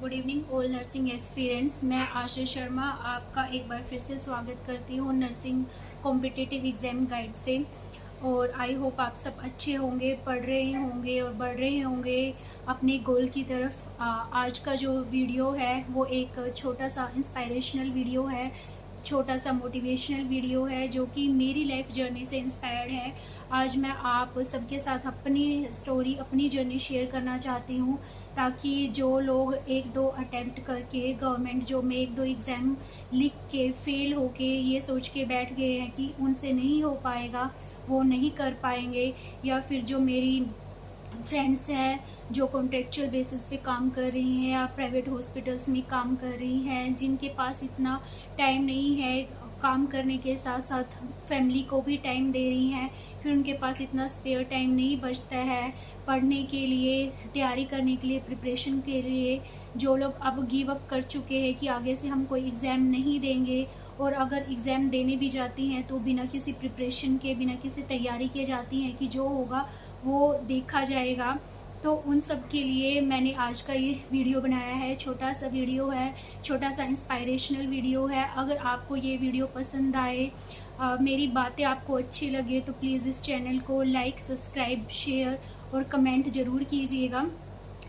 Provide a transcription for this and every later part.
Good evening all nursing aspirants. मैं आशा शर्मा आपका एक बार फिर से स्वागत करती हूँ नर्सिंग कॉम्पिटिटिव एग्ज़ाम गाइड से। और आई होप आप सब अच्छे होंगे, पढ़ रहे होंगे और बढ़ रहे होंगे अपने गोल की तरफ। आज का जो वीडियो है वो एक छोटा सा इंस्पायरेशनल वीडियो है, छोटा सा मोटिवेशनल वीडियो है जो कि मेरी लाइफ जर्नी से इंस्पायर्ड है। आज मैं आप सबके साथ अपनी स्टोरी, अपनी जर्नी शेयर करना चाहती हूँ, ताकि जो लोग एक दो अटेम्प्ट करके गवर्नमेंट जॉब में एक दो एग्ज़ाम लिख के फेल होके ये सोच के बैठ गए हैं कि उनसे नहीं हो पाएगा, वो नहीं कर पाएंगे, या फिर जो मेरी फ्रेंड्स हैं जो कॉन्ट्रेक्चुअल बेसिस पे काम कर रही हैं या प्राइवेट हॉस्पिटल्स में काम कर रही हैं, जिनके पास इतना टाइम नहीं है, काम करने के साथ साथ फैमिली को भी टाइम दे रही हैं, फिर उनके पास इतना स्पेयर टाइम नहीं बचता है पढ़ने के लिए, तैयारी करने के लिए, प्रिपरेशन के लिए। जो लोग अब गिव अप कर चुके हैं कि आगे से हम कोई एग्ज़ाम नहीं देंगे, और अगर एग्ज़ाम देने भी जाती हैं तो बिना किसी प्रिपरेशन के, बिना किसी तैयारी के जाती हैं कि जो होगा वो देखा जाएगा। तो उन सब के लिए मैंने आज का ये वीडियो बनाया है। छोटा सा वीडियो है, छोटा सा इंस्पायरेशनल वीडियो है। अगर आपको ये वीडियो पसंद आए, मेरी बातें आपको अच्छी लगे, तो प्लीज़ इस चैनल को लाइक, सब्सक्राइब, शेयर और कमेंट ज़रूर कीजिएगा।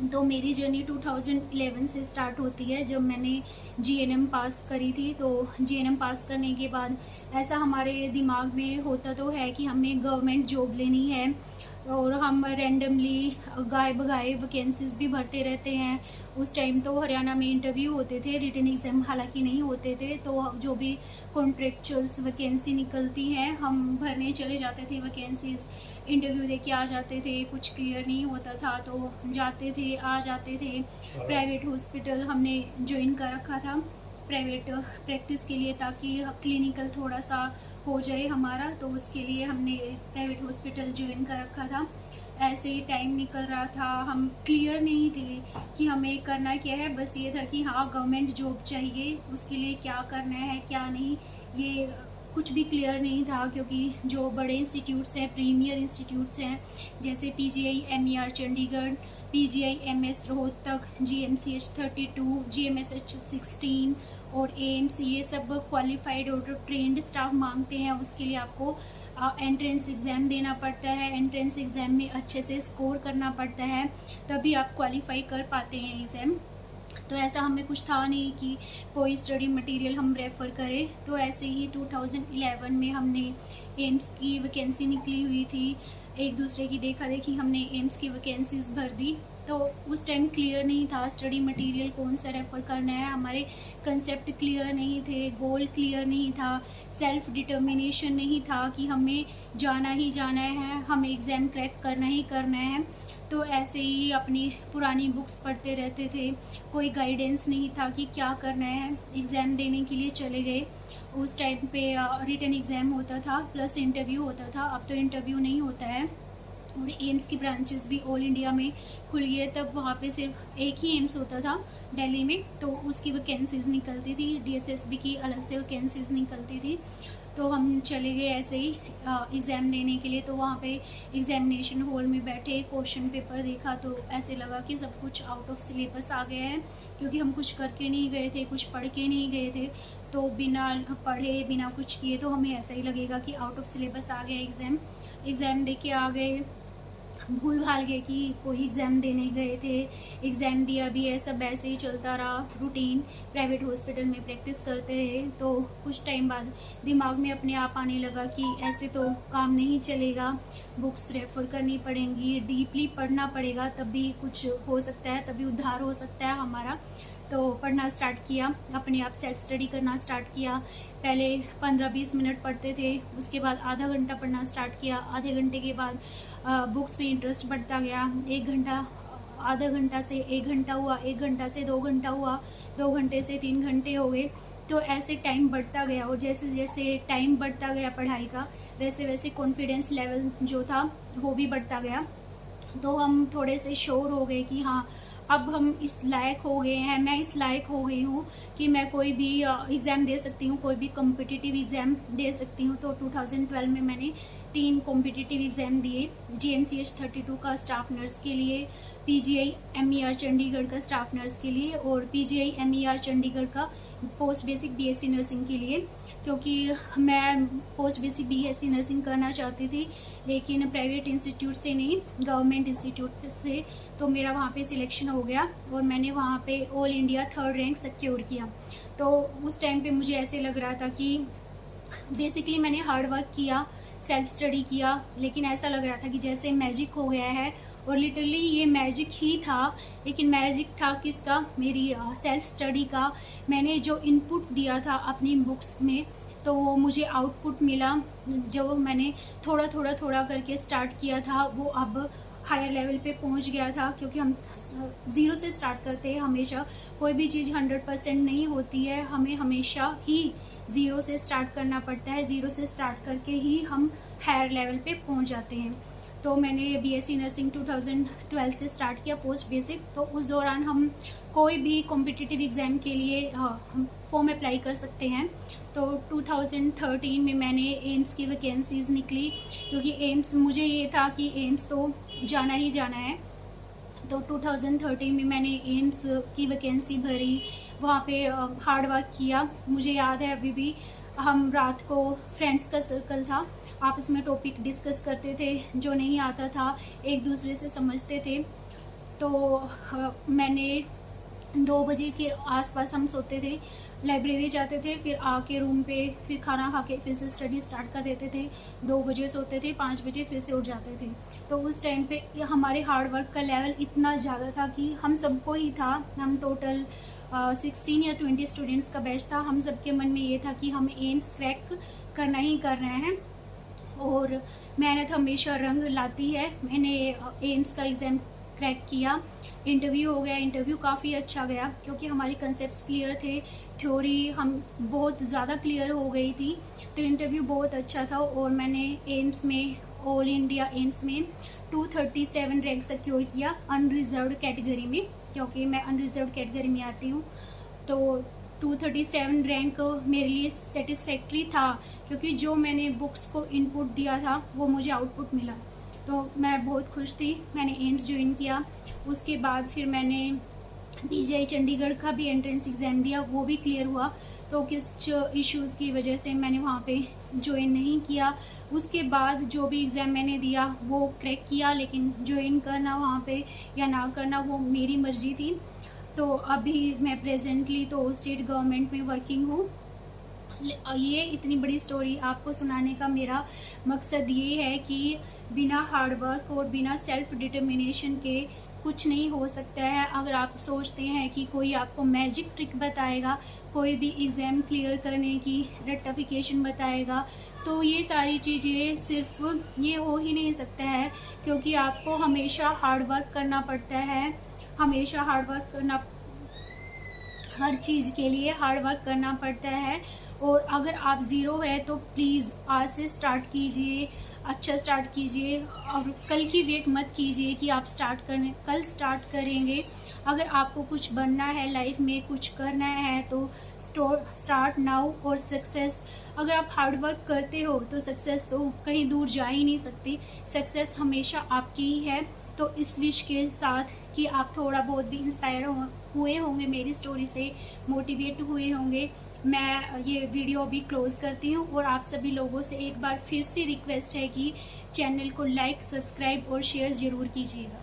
तो मेरी जर्नी 2011 से स्टार्ट होती है, जब मैंने जीएनएम पास करी थी। तो जीएनएम पास करने के बाद ऐसा हमारे दिमाग में होता तो है कि हमें गवर्नमेंट जॉब लेनी है, और हम रैंडमली गाय बगाए वैकेंसीज़ भी भरते रहते हैं। उस टाइम तो हरियाणा में इंटरव्यू होते थे, रिटन एग्ज़ाम हालांकि नहीं होते थे। तो जो भी कॉन्ट्रेक्चुअल्स वैकेंसी निकलती हैं हम भरने चले जाते थे वैकेंसीज़, इंटरव्यू दे के आ जाते थे। कुछ क्लियर नहीं होता था तो जाते थे, आ जाते थे। प्राइवेट हॉस्पिटल हमने ज्वाइन कर रखा था प्राइवेट प्रैक्टिस के लिए, ताकि क्लिनिकल थोड़ा सा हो जाए हमारा, तो उसके लिए हमने प्राइवेट हॉस्पिटल ज्वाइन कर रखा था। ऐसे ही टाइम निकल रहा था, हम क्लियर नहीं थे कि हमें करना क्या है। बस ये था कि हाँ गवर्नमेंट जॉब चाहिए, उसके लिए क्या करना है क्या नहीं, ये कुछ भी क्लियर नहीं था। क्योंकि जो बड़े इंस्टीट्यूट्स हैं, प्रीमियर इंस्टीट्यूट्स हैं, जैसे PGI-MER Chandigarh, PGI-MS Rohtak, GMCH 32, GMSH 16 और एम्स, ये सब क्वालिफाइड और ट्रेंड स्टाफ मांगते हैं। उसके लिए आपको एंट्रेंस एग्ज़ाम देना पड़ता है, एंट्रेंस एग्ज़ाम में अच्छे से स्कोर करना पड़ता है, तभी आप क्वालिफाई कर पाते हैं एग्ज़ाम। तो ऐसा हमें कुछ था नहीं कि कोई स्टडी मटेरियल हम रेफ़र करें। तो ऐसे ही 2011 में हमने एम्स की वैकेंसी निकली हुई थी, एक दूसरे की देखा देखी हमने एम्स की वैकेंसीज़ भर दी। तो उस टाइम क्लियर नहीं था स्टडी मटेरियल कौन सा रेफ़र करना है, हमारे कंसेप्ट क्लियर नहीं थे, गोल क्लियर नहीं था, सेल्फ डिटर्मिनेशन नहीं था कि हमें जाना ही जाना है, हमें एग्ज़ाम क्रैक करना ही करना है। तो ऐसे ही अपनी पुरानी बुक्स पढ़ते रहते थे, कोई गाइडेंस नहीं था कि क्या करना है। एग्ज़ाम देने के लिए चले गए। उस टाइम पे रिटन एग्ज़ाम होता था प्लस इंटरव्यू होता था, अब तो इंटरव्यू नहीं होता है। और एम्स की ब्रांचेस भी ऑल इंडिया में खुली है, तब वहाँ पे सिर्फ एक ही एम्स होता था दिल्ली में, तो उसकी वैकेंसीज़ निकलती थी। DSSB की अलग से वैकेंसीज़ निकलती थी। तो हम चले गए ऐसे ही एग्ज़ाम देने के लिए। तो वहाँ पे एग्ज़ामिनेशन हॉल में बैठे, क्वेश्चन पेपर देखा तो ऐसे लगा कि सब कुछ आउट ऑफ सिलेबस आ गया है, क्योंकि हम कुछ करके नहीं गए थे, कुछ पढ़ के नहीं गए थे। तो बिना पढ़े, बिना कुछ किए तो हमें ऐसा ही लगेगा कि आउट ऑफ सिलेबस आ गया एग्ज़ाम दे के आ गए, भूल भाल गए कि कोई एग्ज़ाम देने गए थे, एग्ज़ाम दिया भी है, सब ऐसे ही चलता रहा रूटीन। प्राइवेट हॉस्पिटल में प्रैक्टिस करते रहे। तो कुछ टाइम बाद दिमाग में अपने आप आने लगा कि ऐसे तो काम नहीं चलेगा, बुक्स रेफ़र करनी पड़ेंगी, डीपली पढ़ना पड़ेगा, तभी कुछ हो सकता है, तभी उद्धार हो सकता है हमारा। तो पढ़ना स्टार्ट किया, अपने आप सेल्फ स्टडी करना स्टार्ट किया। पहले 15-20 मिनट पढ़ते थे, उसके बाद आधा घंटा पढ़ना स्टार्ट किया, आधे घंटे के बाद बुक्स में इंटरेस्ट बढ़ता गया। 1 घंटा, आधा घंटा से 1 घंटा हुआ, 1 घंटा से 2 घंटा हुआ, 2 घंटे से 3 घंटे हो गए। तो ऐसे टाइम बढ़ता गया, और जैसे जैसे टाइम बढ़ता गया पढ़ाई का, वैसे वैसे कॉन्फिडेंस लेवल जो था वो भी बढ़ता गया। तो हम थोड़े से श्योर हो गए कि हाँ अब हम इस लायक हो गए हैं, मैं इस लायक हो गई हूँ कि मैं कोई भी एग्ज़ाम दे सकती हूँ, कोई भी कॉम्पिटिटिव एग्ज़ाम दे सकती हूँ। तो 2012 में मैंने 3 कॉम्पिटिटिव एग्ज़ाम दिए, GMCH 32 का स्टाफ नर्स के लिए, PGI MER चंडीगढ़ का स्टाफ नर्स के लिए और PGI MER चंडीगढ़ का पोस्ट बेसिक BSc नर्सिंग के लिए, क्योंकि मैं पोस्ट बेसिक BSc नर्सिंग करना चाहती थी लेकिन प्राइवेट इंस्टीट्यूट से नहीं, गवर्नमेंट इंस्टीट्यूट से, तो मेरा वहाँ पे सिलेक्शन हो गया और मैंने वहाँ पे all India 3rd rank secure किया। तो उस टाइम पे मुझे ऐसे लग रहा था कि बेसिकली मैंने हार्ड वर्क किया, सेल्फ स्टडी किया, लेकिन ऐसा लग रहा था कि जैसे मैजिक हो गया है, और लिटरली ये मैजिक ही था। लेकिन मैजिक था किसका? मेरी सेल्फ स्टडी का। मैंने जो इनपुट दिया था अपनी बुक्स में, तो वो मुझे आउटपुट मिला। जो मैंने थोड़ा करके स्टार्ट किया था वो अब हायर लेवल पे पहुंच गया था, क्योंकि हम ज़ीरो से स्टार्ट करते हैं। हमेशा कोई भी चीज़ 100% नहीं होती है, हमें हमेशा ही ज़ीरो से स्टार्ट करना पड़ता है। ज़ीरो से स्टार्ट करके ही हम हायर लेवल पे पहुंच जाते हैं। तो मैंने BSc नर्सिंग 2012 से स्टार्ट किया पोस्ट बेसिक। तो उस दौरान हम कोई भी कॉम्पिटिटिव एग्ज़ाम के लिए हम फॉर्म अप्लाई कर सकते हैं। तो 2013 में मैंने एम्स की वैकेंसीज़ निकली, क्योंकि एम्स, मुझे ये था कि एम्स तो जाना ही जाना है। तो 2013 में मैंने एम्स की वैकेंसी भरी, वहाँ पे हार्ड वर्क किया। मुझे याद है अभी भी, हम रात को फ्रेंड्स का सर्कल था, आपस में टॉपिक डिस्कस करते थे, जो नहीं आता था एक दूसरे से समझते थे। तो मैंने 2 बजे के आसपास हम सोते थे, लाइब्रेरी जाते थे, फिर आके रूम पे फिर खाना खा के फिर से स्टडी स्टार्ट कर देते थे। 2 बजे सोते थे, 5 बजे फिर से उठ जाते थे। तो उस टाइम पे हमारे हार्ड वर्क का लेवल इतना ज़्यादा था कि हम सबको ही था। हम टोटल 16 या 20 स्टूडेंट्स का बैच था। हम सबके मन में ये था कि हम एम्स क्रैक करना ही कर रहे हैं, और मेहनत हमेशा रंग लाती है। मैंने एम्स का एग्ज़ाम क्रैक किया, इंटरव्यू हो गया। इंटरव्यू काफ़ी अच्छा गया, क्योंकि हमारे कंसेप्ट्स क्लियर थे, थ्योरी हम बहुत ज़्यादा क्लियर हो गई थी। तो इंटरव्यू बहुत अच्छा था, और मैंने एम्स में, ऑल इंडिया एम्स में 237 रैंक सिक्योर किया अनरिजर्व्ड कैटेगरी में, क्योंकि मैं अनरिजर्व्ड कैटेगरी में आती हूँ। तो 237 रैंक मेरे लिए सेटिस्फैक्ट्री था, क्योंकि जो मैंने बुक्स को इनपुट दिया था वो मुझे आउटपुट मिला। तो मैं बहुत खुश थी। मैंने एम्स ज्वाइन किया। उसके बाद फिर मैंने PGI चंडीगढ़ का भी एंट्रेंस एग्ज़ाम दिया, वो भी क्लियर हुआ। तो कुछ इश्यूज़ की वजह से मैंने वहाँ पे ज्वाइन नहीं किया। उसके बाद जो भी एग्ज़ाम मैंने दिया वो क्रैक किया, लेकिन ज्वाइन करना वहाँ पे या ना करना वो मेरी मर्ज़ी थी। तो अभी मैं प्रेजेंटली तो स्टेट गवर्नमेंट में वर्किंग हूँ। ये इतनी बड़ी स्टोरी आपको सुनाने का मेरा मकसद ये है कि बिना हार्ड वर्क और बिना सेल्फ डिटर्मिनेशन के कुछ नहीं हो सकता है। अगर आप सोचते हैं कि कोई आपको मैजिक ट्रिक बताएगा, कोई भी एग्ज़ाम क्लियर करने की रेक्टिफिकेशन बताएगा, तो ये सारी चीज़ें सिर्फ ये हो ही नहीं सकता है, क्योंकि आपको हमेशा हार्ड वर्क करना पड़ता है। हमेशा हार्ड वर्क करना, हर चीज़ के लिए हार्ड वर्क करना पड़ता है। और अगर आप ज़ीरो है तो प्लीज़ आज से स्टार्ट कीजिए, अच्छा स्टार्ट कीजिए, और कल की वेट मत कीजिए कि आप कल स्टार्ट करेंगे। अगर आपको कुछ बनना है लाइफ में, कुछ करना है, तो स्टार्ट नाउ। और सक्सेस, अगर आप हार्ड वर्क करते हो तो सक्सेस तो कहीं दूर जा ही नहीं सकती, सक्सेस हमेशा आपकी ही है। तो इस विश के साथ कि आप थोड़ा बहुत भी इंस्पायर हुए होंगे मेरी स्टोरी से, मोटिवेट हुए होंगे, मैं ये वीडियो अभी क्लोज़ करती हूँ। और आप सभी लोगों से एक बार फिर से रिक्वेस्ट है कि चैनल को लाइक, सब्सक्राइब और शेयर ज़रूर कीजिएगा।